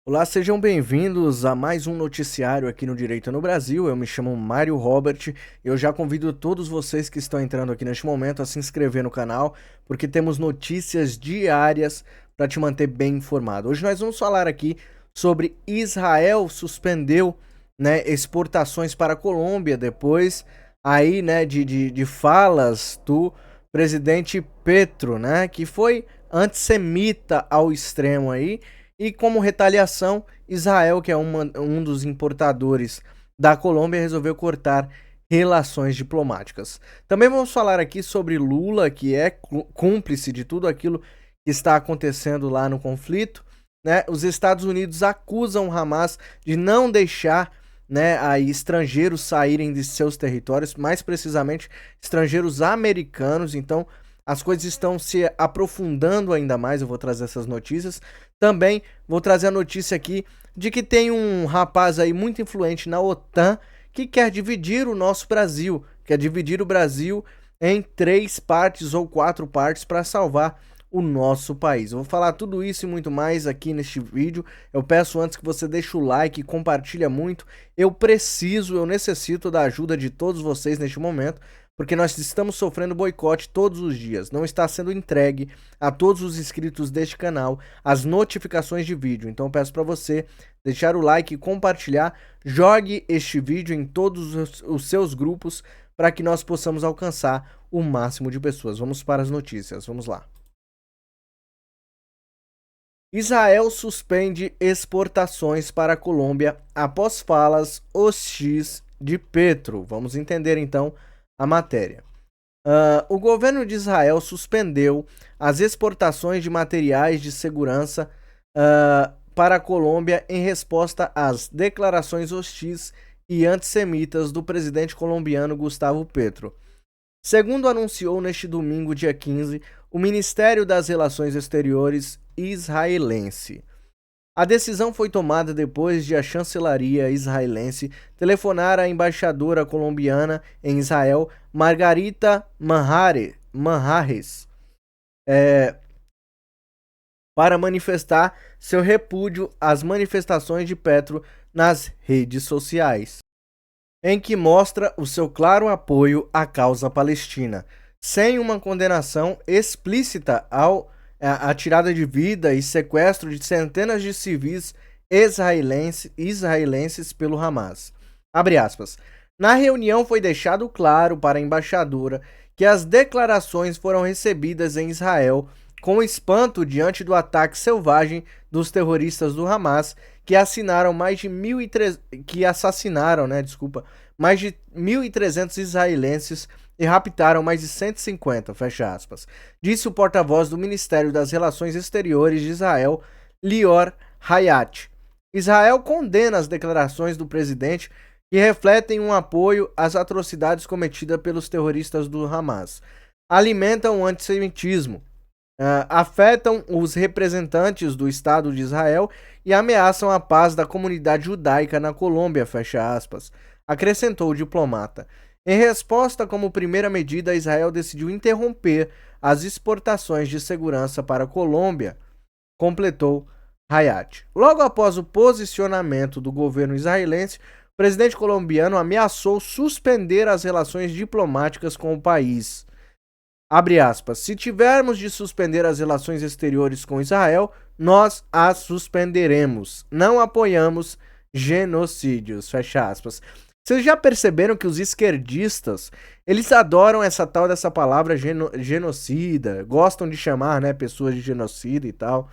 Olá, sejam bem-vindos a mais um noticiário aqui no Direito no Brasil. Eu me chamo Mário Robert e eu já convido todos vocês que estão entrando aqui neste momento a se inscrever no canal, porque temos notícias diárias para te manter bem informado. Hoje nós vamos falar aqui sobre Israel suspendeu, exportações para a Colômbia depois aí, de falas do presidente Petro, que foi antissemita ao extremo aí. E como retaliação, Israel, que é um dos importadores da Colômbia, resolveu cortar relações diplomáticas. Também vamos falar aqui sobre Lula, que é cúmplice de tudo aquilo que está acontecendo lá no conflito. Os Estados Unidos acusam Hamas de não deixar aí estrangeiros saírem de seus territórios, mais precisamente estrangeiros americanos. Então, as coisas estão se aprofundando ainda mais. Eu vou trazer essas notícias. Também vou trazer a notícia aqui de que tem um rapaz aí muito influente na OTAN que quer dividir o nosso Brasil, quer dividir o Brasil em 3 partes ou 4 partes para salvar o nosso país. Eu vou falar tudo isso e muito mais aqui neste vídeo. Eu peço antes que você deixe o like e compartilha muito. Eu necessito da ajuda de todos vocês neste momento, porque nós estamos sofrendo boicote todos os dias. Não está sendo entregue a todos os inscritos deste canal as notificações de vídeo. Então eu peço para você deixar o like e compartilhar. Jogue este vídeo em todos os seus grupos para que nós possamos alcançar o máximo de pessoas. Vamos para as notícias. Vamos lá. Israel suspende exportações para a Colômbia após falas hostis de Petro. Vamos entender então a matéria. O governo de Israel suspendeu as exportações de materiais de segurança para a Colômbia em resposta às declarações hostis e antissemitas do presidente colombiano Gustavo Petro. Segundo anunciou neste domingo, dia 15, o Ministério das Relações Exteriores israelense. A decisão foi tomada depois de a chancelaria israelense telefonar à embaixadora colombiana em Israel, Margarita Manjarres, para manifestar seu repúdio às manifestações de Petro nas redes sociais, em que mostra o seu claro apoio à causa palestina, sem uma condenação explícita à tirada de vida e sequestro de centenas de civis israelenses pelo Hamas. Abre aspas. Na reunião foi deixado claro para a embaixadora que as declarações foram recebidas em Israel com espanto diante do ataque selvagem dos terroristas do Hamas que assassinaram mais de 1.300 israelenses e raptaram mais de 150, fecha aspas, disse o porta-voz do Ministério das Relações Exteriores de Israel, Lior Hayat. Israel condena as declarações do presidente que refletem um apoio às atrocidades cometidas pelos terroristas do Hamas, alimentam o antissemitismo, afetam os representantes do Estado de Israel e ameaçam a paz da comunidade judaica na Colômbia, fecha aspas, acrescentou o diplomata. Em resposta, como primeira medida, Israel decidiu interromper as exportações de segurança para a Colômbia, completou Hayat. Logo após o posicionamento do governo israelense, o presidente colombiano ameaçou suspender as relações diplomáticas com o país. Abre aspas, se tivermos de suspender as relações exteriores com Israel, nós as suspenderemos. Não apoiamos genocídios, fecha aspas. Vocês já perceberam que os esquerdistas, eles adoram dessa palavra genocida, gostam de chamar, pessoas de genocida e tal.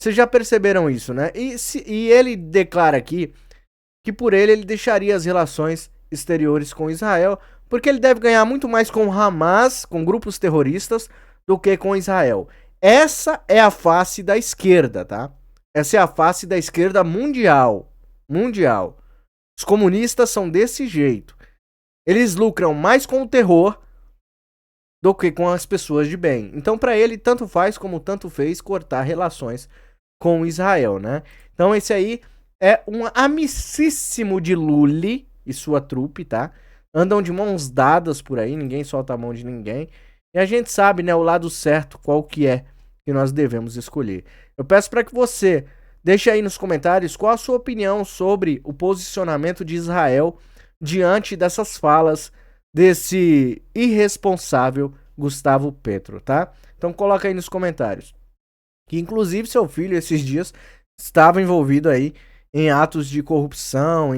Vocês já perceberam isso, né? E ele declara aqui que por ele deixaria as relações exteriores com Israel, porque ele deve ganhar muito mais com Hamas, com grupos terroristas, do que com Israel. Essa é a face da esquerda, tá? Essa é a face da esquerda mundial. Mundial. Os comunistas são desse jeito. Eles lucram mais com o terror do que com as pessoas de bem. Então, para ele, tanto faz como tanto fez cortar relações com Israel, né? Então, esse aí é um amicíssimo de Lully e sua trupe, tá? Andam de mãos dadas por aí, ninguém solta a mão de ninguém. E a gente sabe, o lado certo, qual que é que nós devemos escolher. Eu peço para que você Deixa aí nos comentários qual a sua opinião sobre o posicionamento de Israel diante dessas falas desse irresponsável Gustavo Petro, tá? Então coloca aí nos comentários. Que inclusive seu filho esses dias estava envolvido aí em atos de corrupção,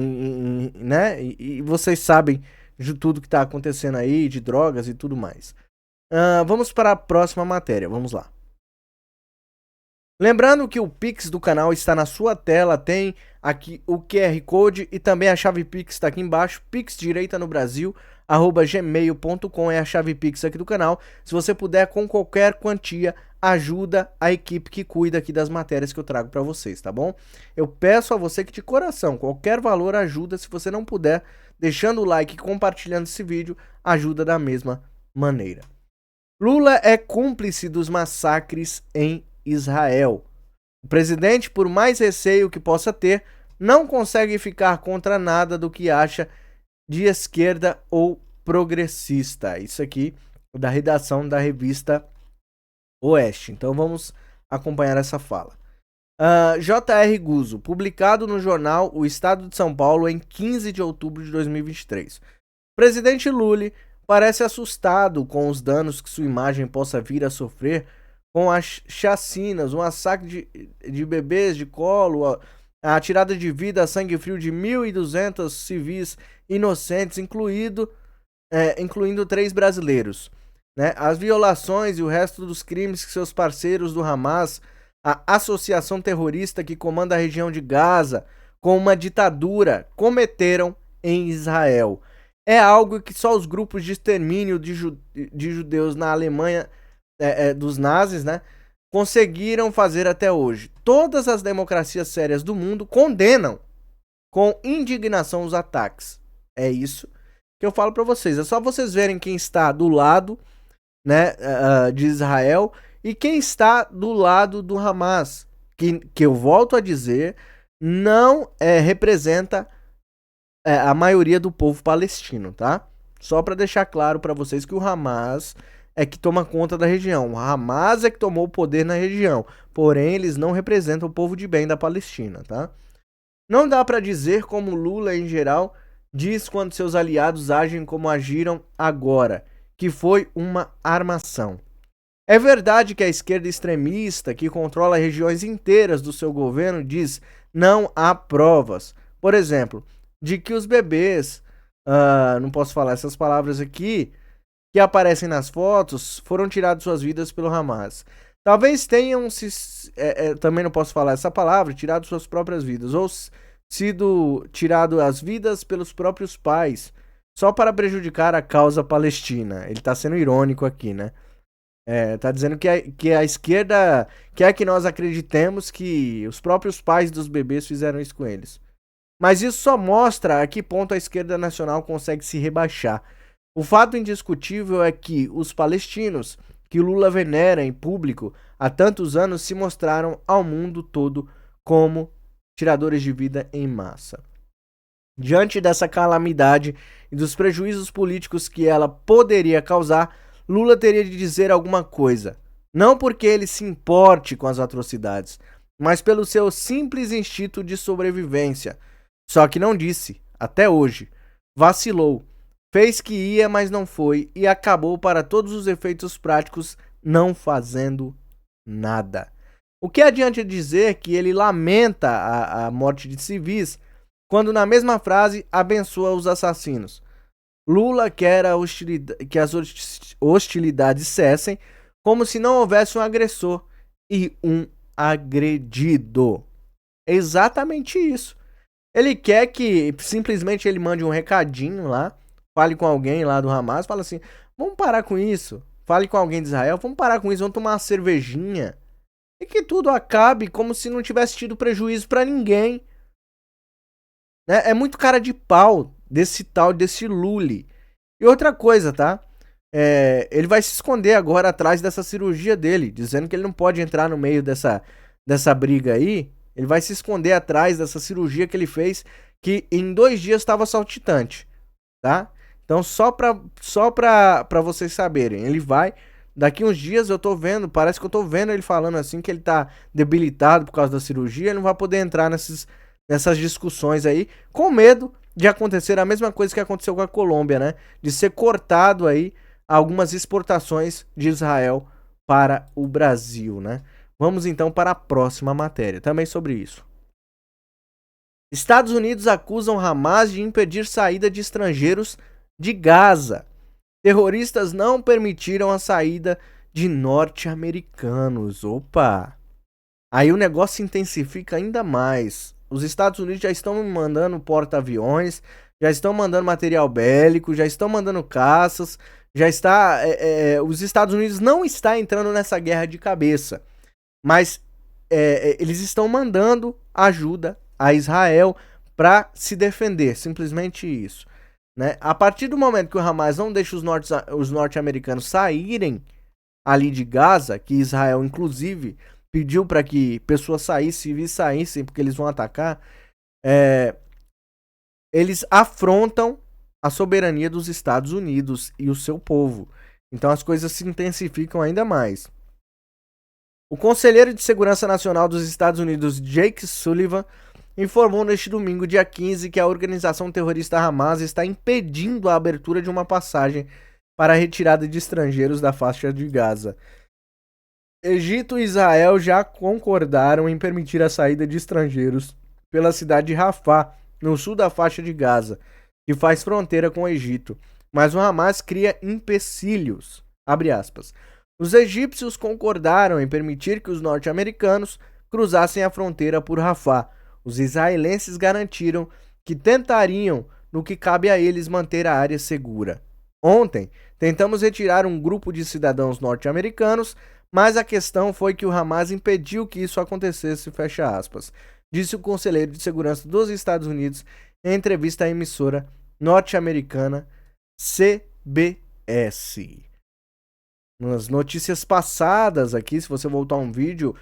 né? E vocês sabem de tudo que está acontecendo aí, de drogas e tudo mais. Vamos para a próxima matéria, vamos lá. Lembrando que o Pix do canal está na sua tela, tem aqui o QR Code e também a chave Pix está aqui embaixo, pixdireitanobrasil@gmail.com é a chave Pix aqui do canal. Se você puder, com qualquer quantia, ajuda a equipe que cuida aqui das matérias que eu trago para vocês, tá bom? Eu peço a você que de coração, qualquer valor ajuda. Se você não puder, deixando o like e compartilhando esse vídeo, ajuda da mesma maneira. Lula é cúmplice dos massacres em Israel. O presidente, por mais receio que possa ter, não consegue ficar contra nada do que acha de esquerda ou progressista. Isso aqui da redação da revista Oeste. Então vamos acompanhar essa fala. J.R. Guzzo, publicado no jornal O Estado de São Paulo em 15 de outubro de 2023. O presidente Lula parece assustado com os danos que sua imagem possa vir a sofrer com as chacinas, o massacre de bebês de colo, a tirada de vida a sangue frio de 1.200 civis inocentes, incluindo 3 brasileiros. Né? As violações e o resto dos crimes que seus parceiros do Hamas, a associação terrorista que comanda a região de Gaza, com uma ditadura, cometeram em Israel. É algo que só os grupos de extermínio de judeus na Alemanha dos nazis, né, conseguiram fazer até hoje. Todas as democracias sérias do mundo condenam com indignação os ataques. É isso que eu falo para vocês. É só vocês verem quem está do lado, né, de Israel e quem está do lado do Hamas, que eu volto a dizer, não representa a maioria do povo palestino, tá? Só para deixar claro para vocês que o Hamas é que toma conta da região. O Hamas é que tomou o poder na região. Porém, eles não representam o povo de bem da Palestina, tá? Não dá para dizer como Lula, em geral, diz quando seus aliados agem como agiram agora, que foi uma armação. É verdade que a esquerda extremista, que controla regiões inteiras do seu governo, diz não há provas. Por exemplo, de que os bebês, não posso falar essas palavras aqui, que aparecem nas fotos, foram tirados suas vidas pelo Hamas. Talvez tenham também não posso falar essa palavra, tirado suas próprias vidas, ou sido tirado as vidas pelos próprios pais, só para prejudicar a causa palestina. Ele tá sendo irônico aqui, né? Tá dizendo que a esquerda quer que nós acreditemos que os próprios pais dos bebês fizeram isso com eles. Mas isso só mostra a que ponto a esquerda nacional consegue se rebaixar. O fato indiscutível é que os palestinos, que Lula venera em público há tantos anos, se mostraram ao mundo todo como tiradores de vida em massa. Diante dessa calamidade e dos prejuízos políticos que ela poderia causar, Lula teria de dizer alguma coisa. Não porque ele se importe com as atrocidades, mas pelo seu simples instinto de sobrevivência. Só que não disse, até hoje. Vacilou. Fez que ia, mas não foi, e acabou para todos os efeitos práticos não fazendo nada. O que adianta dizer que ele lamenta a morte de civis, quando na mesma frase abençoa os assassinos? Lula quer que as hostilidades cessem, como se não houvesse um agressor e um agredido. É exatamente isso. Ele quer que simplesmente ele mande um recadinho lá, fale com alguém lá do Hamas, fala assim, vamos parar com isso. Fale com alguém de Israel, vamos parar com isso, vamos tomar uma cervejinha. E que tudo acabe como se não tivesse tido prejuízo pra ninguém. Né? É muito cara de pau desse Lully. E outra coisa, tá? Ele vai se esconder agora atrás dessa cirurgia dele, dizendo que ele não pode entrar no meio dessa briga aí. Ele vai se esconder atrás dessa cirurgia que ele fez, que em 2 dias estava saltitante, tá? Então, só pra vocês saberem, ele vai Daqui uns dias eu tô vendo, parece que eu tô vendo ele falando assim que ele tá debilitado por causa da cirurgia, ele não vai poder entrar nessas discussões aí, com medo de acontecer a mesma coisa que aconteceu com a Colômbia, né? De ser cortado aí algumas exportações de Israel para o Brasil, né? Vamos então para a próxima matéria, também sobre isso. Estados Unidos acusam Hamas de impedir saída de estrangeiros de Gaza. Terroristas não permitiram a saída de norte-americanos. Opa! Aí o negócio se intensifica ainda mais. Os Estados Unidos já estão mandando porta-aviões, já estão mandando material bélico, já estão mandando caças, já está... os Estados Unidos não está entrando nessa guerra de cabeça, mas eles estão mandando ajuda a Israel para se defender, simplesmente isso. Né? A partir do momento que o Hamas não deixa os norte-americanos saírem ali de Gaza, que Israel inclusive pediu para que pessoas saíssem porque eles vão atacar, eles afrontam a soberania dos Estados Unidos e o seu povo. Então as coisas se intensificam ainda mais. O conselheiro de Segurança Nacional dos Estados Unidos, Jake Sullivan, informou neste domingo, dia 15, que a organização terrorista Hamas está impedindo a abertura de uma passagem para a retirada de estrangeiros da faixa de Gaza. Egito e Israel já concordaram em permitir a saída de estrangeiros pela cidade de Rafah, no sul da faixa de Gaza, que faz fronteira com o Egito, mas o Hamas cria empecilhos. Abre aspas. Os egípcios concordaram em permitir que os norte-americanos cruzassem a fronteira por Rafah. Os israelenses garantiram que tentariam, no que cabe a eles, manter a área segura. Ontem, tentamos retirar um grupo de cidadãos norte-americanos, mas a questão foi que o Hamas impediu que isso acontecesse, fecha aspas, disse o conselheiro de segurança dos Estados Unidos em entrevista à emissora norte-americana CBS. Nas notícias passadas aqui, se você voltar um vídeo,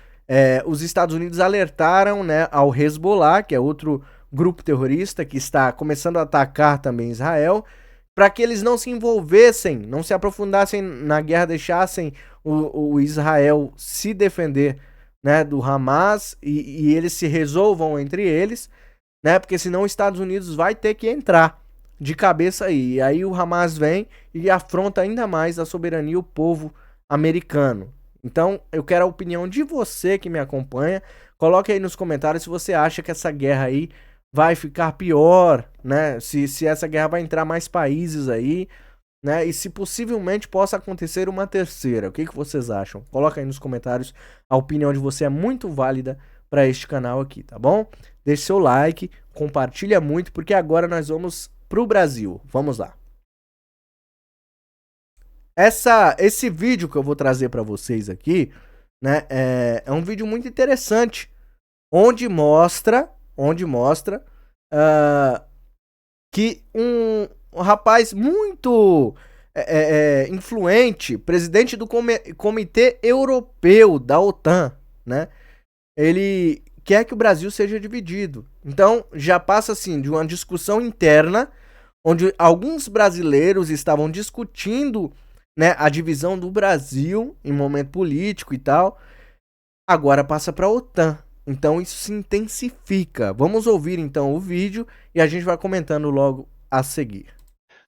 os Estados Unidos alertaram, né, ao Hezbollah, que é outro grupo terrorista que está começando a atacar também Israel, para que eles não se envolvessem, não se aprofundassem na guerra, deixassem o Israel se defender, né, do Hamas e eles se resolvam entre eles, né, porque senão os Estados Unidos vai ter que entrar de cabeça aí. E aí o Hamas vem e afronta ainda mais a soberania e o povo americano. Então eu quero a opinião de você que me acompanha. Coloque aí nos comentários se você acha que essa guerra aí vai ficar pior, né? Se essa guerra vai entrar mais países aí, né? E se possivelmente possa acontecer uma terceira. O que vocês acham? Coloca aí nos comentários. A opinião de você é muito válida para este canal aqui, tá bom? Deixe seu like, compartilha muito, porque agora nós vamos pro Brasil. Vamos lá. Esse vídeo que eu vou trazer para vocês aqui, né, é um vídeo muito interessante, onde mostra que um rapaz muito influente, presidente do Comitê Europeu da OTAN, né, ele quer que o Brasil seja dividido. Então já passa assim de uma discussão interna, onde alguns brasileiros estavam discutindo, né, a divisão do Brasil em momento político e tal, agora passa para a OTAN. Então isso se intensifica. Vamos ouvir então o vídeo e a gente vai comentando logo a seguir.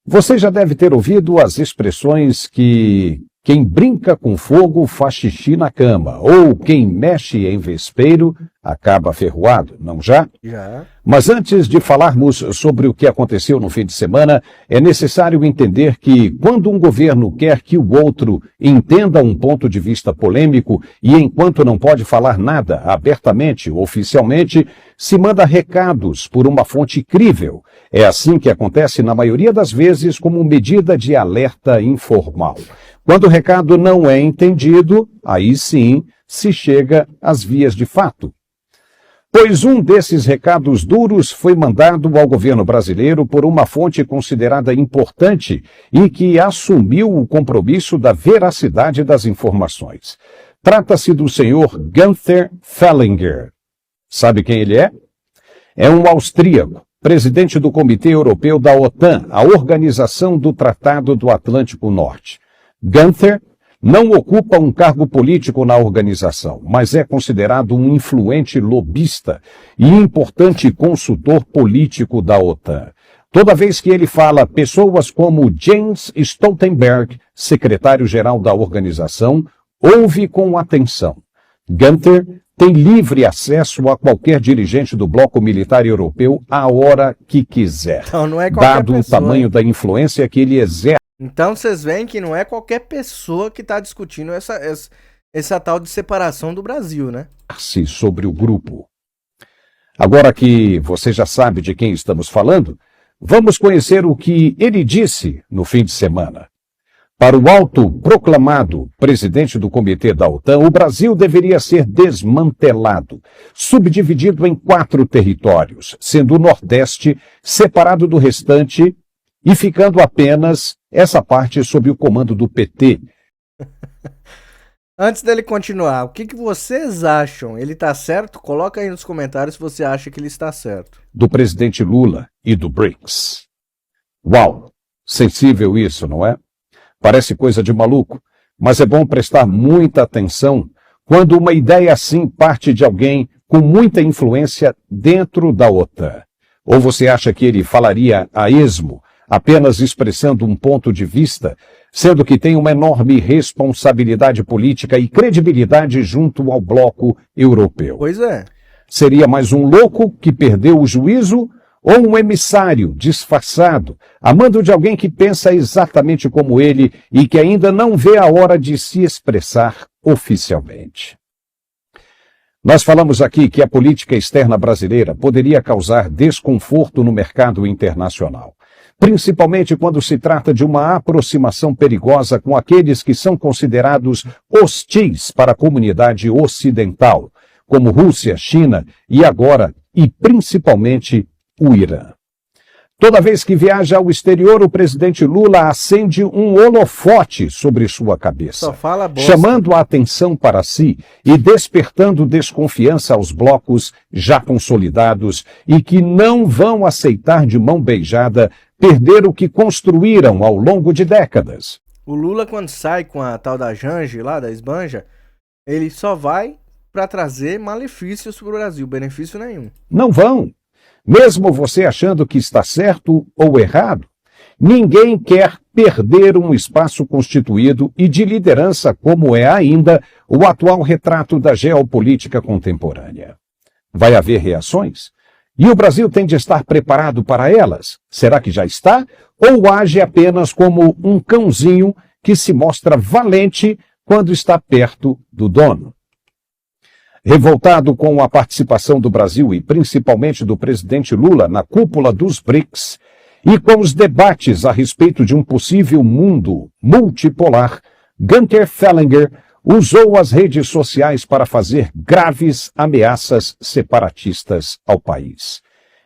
Você já deve ter ouvido as expressões que quem brinca com fogo faz xixi na cama, ou quem mexe em vespeiro acaba ferroado, não já? Já. Mas antes de falarmos sobre o que aconteceu no fim de semana, é necessário entender que quando um governo quer que o outro entenda um ponto de vista polêmico e enquanto não pode falar nada abertamente ou oficialmente, se manda recados por uma fonte crível. É assim que acontece na maioria das vezes como medida de alerta informal. Quando o recado não é entendido, aí sim se chega às vias de fato. Pois um desses recados duros foi mandado ao governo brasileiro por uma fonte considerada importante e que assumiu o compromisso da veracidade das informações. Trata-se do senhor Günther Fellinger. Sabe quem ele é? É um austríaco, presidente do Comitê Europeu da OTAN, a Organização do Tratado do Atlântico Norte. Günther Não ocupa um cargo político na organização, mas é considerado um influente lobista e importante consultor político da OTAN. Toda vez que ele fala, pessoas como Jens Stoltenberg, secretário-geral da organização, ouve com atenção. Günther tem livre acesso a qualquer dirigente do bloco militar europeu a hora que quiser, Então não é qualquer dado o pessoa, tamanho hein? da influência que ele exerce Então vocês veem que não é qualquer pessoa que tá discutindo essa tal de separação do Brasil, né? sobre o grupo. Agora que você já sabe de quem estamos falando, vamos conhecer o que ele disse no fim de semana. Para o autoproclamado presidente do Comitê da OTAN, o Brasil deveria ser desmantelado, subdividido em 4 territórios, sendo o Nordeste separado do restante e ficando apenas essa parte sob o comando do PT. Antes dele continuar, o que vocês acham? Ele tá certo? Coloca aí nos comentários se você acha que ele está certo. Do presidente Lula e do BRICS. Uau, sensível isso, não é? Parece coisa de maluco, mas é bom prestar muita atenção quando uma ideia assim parte de alguém com muita influência dentro da OTAN. Ou você acha que ele falaria a esmo, apenas expressando um ponto de vista, sendo que tem uma enorme responsabilidade política e credibilidade junto ao bloco europeu? Pois é. Seria mais um louco que perdeu o juízo ou um emissário disfarçado, a mando de alguém que pensa exatamente como ele e que ainda não vê a hora de se expressar oficialmente? Nós falamos aqui que a política externa brasileira poderia causar desconforto no mercado internacional, principalmente quando se trata de uma aproximação perigosa com aqueles que são considerados hostis para a comunidade ocidental, como Rússia, China e agora, e principalmente, o Irã. Toda vez que viaja ao exterior, o presidente Lula acende um holofote sobre sua cabeça, Só fala bosta. chamando a atenção para si e despertando desconfiança aos blocos já consolidados e que não vão aceitar de mão beijada perder o que construíram ao longo de décadas. O Lula, quando sai com a tal da Janja lá, da esbanja, ele só vai para trazer malefícios para o Brasil, benefício nenhum. Não vão. Mesmo você achando que está certo ou errado, ninguém quer perder um espaço constituído e de liderança como é ainda o atual retrato da geopolítica contemporânea. Vai haver reações? E o Brasil tem de estar preparado para elas? Será que já está? Ou age apenas como um cãozinho que se mostra valente quando está perto do dono? Revoltado com a participação do Brasil e principalmente do presidente Lula na cúpula dos BRICS e com os debates a respeito de um possível mundo multipolar, Günther Fellinger usou as redes sociais para fazer graves ameaças separatistas ao país.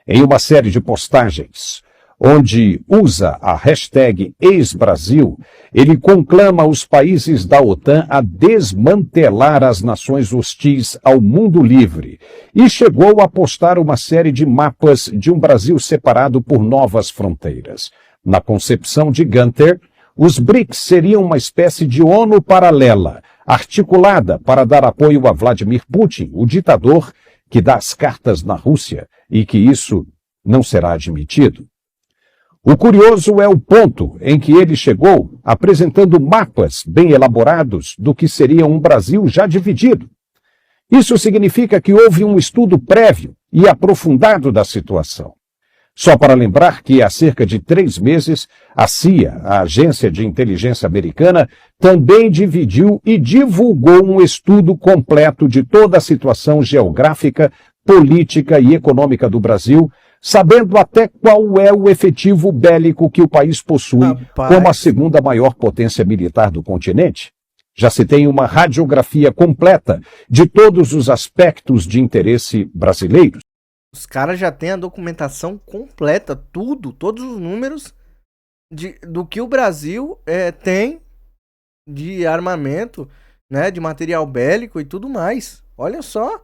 Em uma série de postagens, onde usa a hashtag ex-Brasil, ele conclama os países da OTAN a desmantelar as nações hostis ao mundo livre e chegou a postar uma série de mapas de um Brasil separado por novas fronteiras. Na concepção de Günther, os BRICS seriam uma espécie de ONU paralela, articulada para dar apoio a Vladimir Putin, o ditador que dá as cartas na Rússia, e que isso não será admitido. O curioso é o ponto em que ele chegou, apresentando mapas bem elaborados do que seria um Brasil já dividido. Isso significa que houve um estudo prévio e aprofundado da situação. Só para lembrar que há cerca de 3 meses, a CIA, a agência de inteligência americana, também dividiu e divulgou um estudo completo de toda a situação geográfica, política e econômica do Brasil, sabendo até qual é o efetivo bélico que o país possui como a segunda maior potência militar do continente. Já se tem uma radiografia completa de todos os aspectos de interesse brasileiros. Os caras já têm a documentação completa, tudo, todos os números do que o Brasil tem de armamento, né, de material bélico e tudo mais. Olha só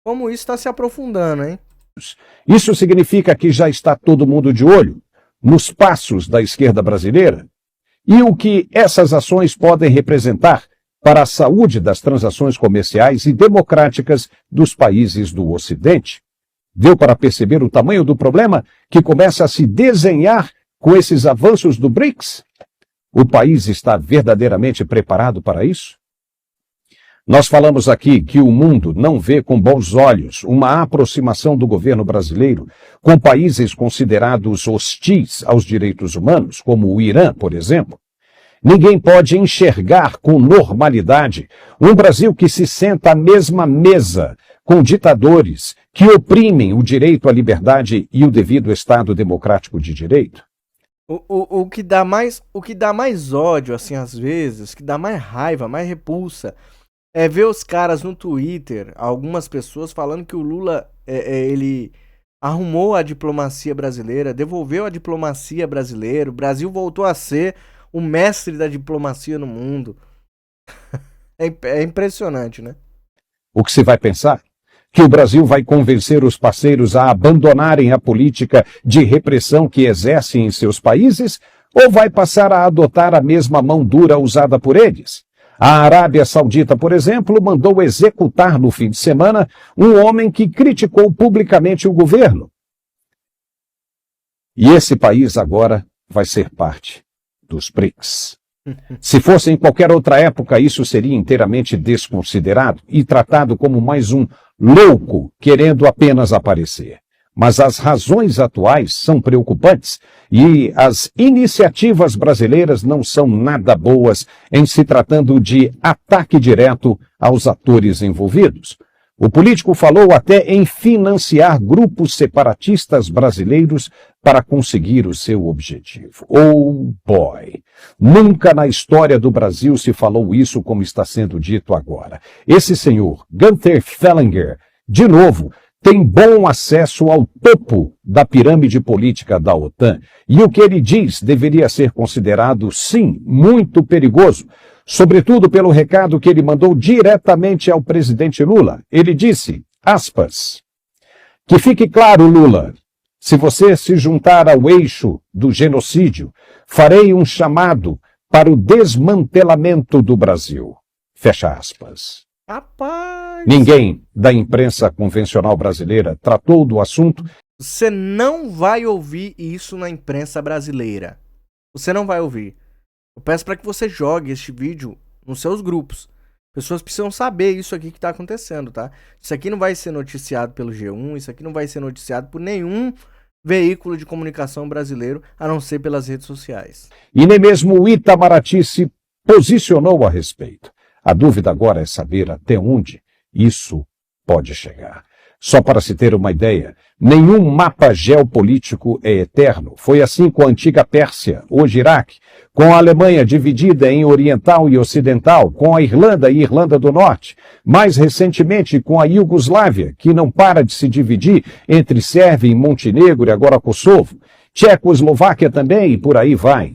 como isso está se aprofundando, hein? Isso significa que já está todo mundo de olho nos passos da esquerda brasileira? E o que essas ações podem representar para a saúde das transações comerciais e democráticas dos países do Ocidente. Deu para perceber o tamanho do problema que começa a se desenhar com esses avanços do BRICS? O país está verdadeiramente preparado para isso? Nós falamos aqui que o mundo não vê com bons olhos uma aproximação do governo brasileiro com países considerados hostis aos direitos humanos, como o Irã, por exemplo. Ninguém pode enxergar com normalidade um Brasil que se senta à mesma mesa com ditadores que oprimem o direito à liberdade e o devido Estado democrático de direito. O que dá mais ódio, assim, às vezes, que dá mais raiva, mais repulsa, é ver os caras no Twitter, algumas pessoas falando que o Lula, ele arrumou a diplomacia brasileira, devolveu a diplomacia brasileira, o Brasil voltou a ser o mestre da diplomacia no mundo. É impressionante, né? O que se vai pensar? Que o Brasil vai convencer os parceiros a abandonarem a política de repressão que exercem em seus países, ou vai passar a adotar a mesma mão dura usada por eles? A Arábia Saudita, por exemplo, mandou executar no fim de semana um homem que criticou publicamente o governo. E esse país agora vai ser parte dos BRICS. Se fosse em qualquer outra época, isso seria inteiramente desconsiderado e tratado como mais um louco querendo apenas aparecer. Mas as razões atuais são preocupantes e as iniciativas brasileiras não são nada boas em se tratando de ataque direto aos atores envolvidos. O político falou até em financiar grupos separatistas brasileiros para conseguir o seu objetivo. Oh boy! Nunca na história do Brasil se falou isso como está sendo dito agora. Esse senhor, Gunther Fellinger, de novo, tem bom acesso ao topo da pirâmide política da OTAN. E o que ele diz deveria ser considerado, sim, muito perigoso. Sobretudo pelo recado que ele mandou diretamente ao presidente Lula. Ele disse, aspas, que fique claro, Lula, se você se juntar ao eixo do genocídio, farei um chamado para o desmantelamento do Brasil. Fecha aspas. Rapaz! Ninguém da imprensa convencional brasileira tratou do assunto. Você não vai ouvir isso na imprensa brasileira. Você não vai ouvir. Eu peço para que você jogue este vídeo nos seus grupos. Pessoas precisam saber isso aqui que está acontecendo, tá? Isso aqui não vai ser noticiado pelo G1, isso aqui não vai ser noticiado por nenhum veículo de comunicação brasileiro, a não ser pelas redes sociais. E nem mesmo o Itamaraty se posicionou a respeito. A dúvida agora é saber até onde isso pode chegar. Só para se ter uma ideia, nenhum mapa geopolítico é eterno. Foi assim com a antiga Pérsia, hoje Iraque, com a Alemanha dividida em oriental e ocidental, com a Irlanda e Irlanda do Norte, mais recentemente com a Iugoslávia, que não para de se dividir entre Sérvia e Montenegro e agora Kosovo, Tchecoslováquia também e por aí vai.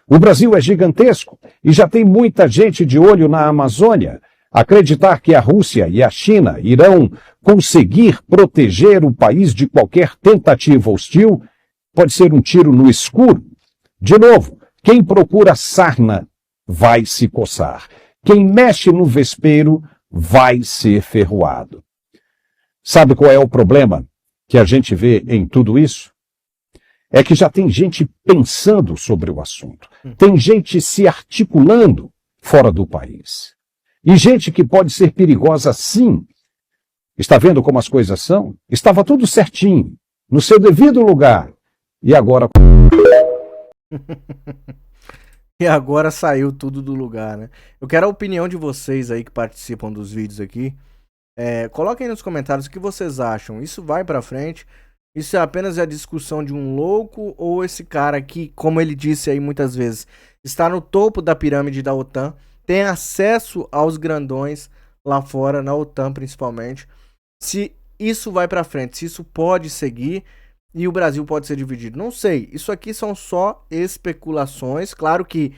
O Brasil é gigantesco e já tem muita gente de olho na Amazônia. Acreditar que a Rússia e a China irão conseguir proteger o país de qualquer tentativa hostil pode ser um tiro no escuro. De novo, quem procura sarna vai se coçar. Quem mexe no vespeiro vai ser ferroado. Sabe qual é o problema que a gente vê em tudo isso? É que já tem gente pensando sobre o assunto. Tem gente se articulando fora do país. E gente que pode ser perigosa sim. Está vendo como as coisas são? Estava tudo certinho, no seu devido lugar. E agora... E agora saiu tudo do lugar, né? Eu quero a opinião de vocês aí que participam dos vídeos aqui. Coloquem nos comentários o que vocês acham. Isso vai pra frente? Isso é apenas a discussão de um louco? Ou esse cara que, como ele disse aí muitas vezes, está no topo da pirâmide da OTAN, tem acesso aos grandões lá fora, na OTAN principalmente. Se isso vai pra frente, se isso pode seguir e o Brasil pode ser dividido. Não sei, isso aqui são só especulações. Claro que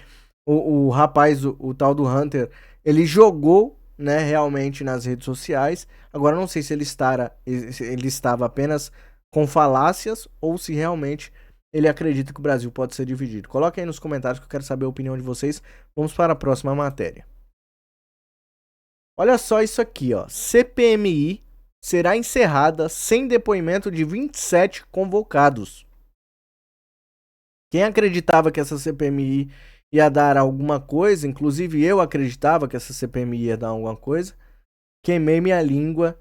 o rapaz, o tal do Hunter, ele jogou, né, realmente nas redes sociais. Agora não sei se ele estava apenas com falácias ou se realmente ele acredita que o Brasil pode ser dividido. Coloque aí nos comentários que eu quero saber a opinião de vocês. Vamos para a próxima matéria. Olha só isso aqui, ó. CPMI será encerrada sem depoimento de 27 convocados. Quem acreditava que essa CPMI ia dar alguma coisa, inclusive eu acreditava que essa CPMI ia dar alguma coisa, queimei minha língua,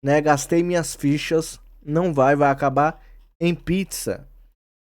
né? Gastei minhas fichas, não vai acabar em pizza.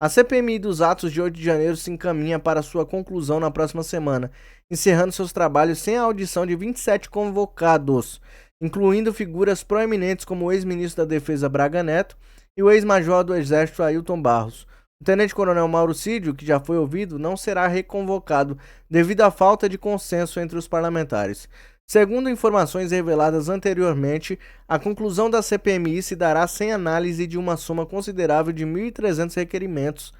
A CPMI dos atos de 8 de janeiro se encaminha para sua conclusão na próxima semana, encerrando seus trabalhos sem a audição de 27 convocados, incluindo figuras proeminentes como o ex-ministro da Defesa Braga Neto e o ex-major do Exército Ailton Barros. O tenente-coronel Mauro Cídio, que já foi ouvido, não será reconvocado devido à falta de consenso entre os parlamentares. Segundo informações reveladas anteriormente, a conclusão da CPMI se dará sem análise de uma soma considerável de 1.300 requerimentos,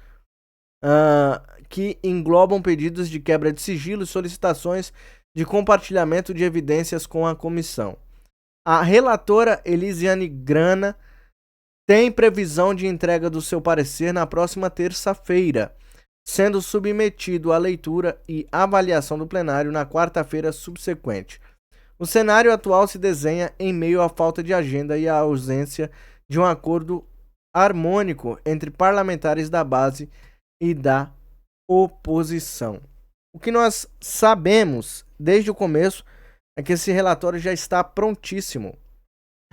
que englobam pedidos de quebra de sigilo e solicitações de compartilhamento de evidências com a comissão. A relatora Elisiane Grana tem previsão de entrega do seu parecer na próxima terça-feira, sendo submetido à leitura e avaliação do plenário na quarta-feira subsequente. O cenário atual se desenha em meio à falta de agenda e à ausência de um acordo harmônico entre parlamentares da base e da oposição. O que nós sabemos desde o começo é que esse relatório já está prontíssimo.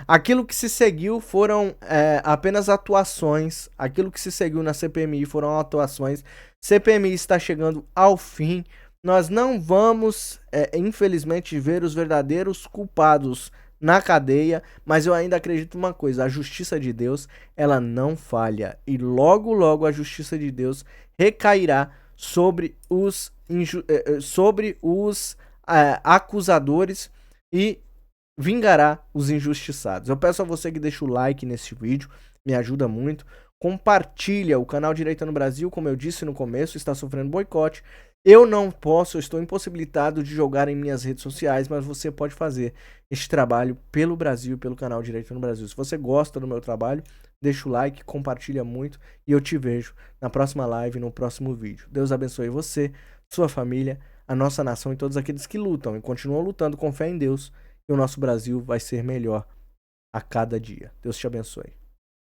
Aquilo que se seguiu foram apenas atuações. Aquilo que se seguiu na CPMI foram atuações. CPMI está chegando ao fim. Nós não vamos, infelizmente, ver os verdadeiros culpados na cadeia, mas eu ainda acredito uma coisa: a justiça de Deus, ela não falha, e logo, logo a justiça de Deus recairá sobre os acusadores e vingará os injustiçados. Eu peço a você que deixe o like nesse vídeo, me ajuda muito. Compartilha. O canal Direita no Brasil, como eu disse no começo, está sofrendo boicote. Eu não posso, eu estou impossibilitado de jogar em minhas redes sociais, mas você pode fazer este trabalho pelo Brasil, pelo canal Direita no Brasil. Se você gosta do meu trabalho, deixa o like, compartilha muito e eu te vejo na próxima live, no próximo vídeo. Deus abençoe você, sua família, a nossa nação e todos aqueles que lutam e continuam lutando com fé em Deus, e o nosso Brasil vai ser melhor a cada dia. Deus te abençoe.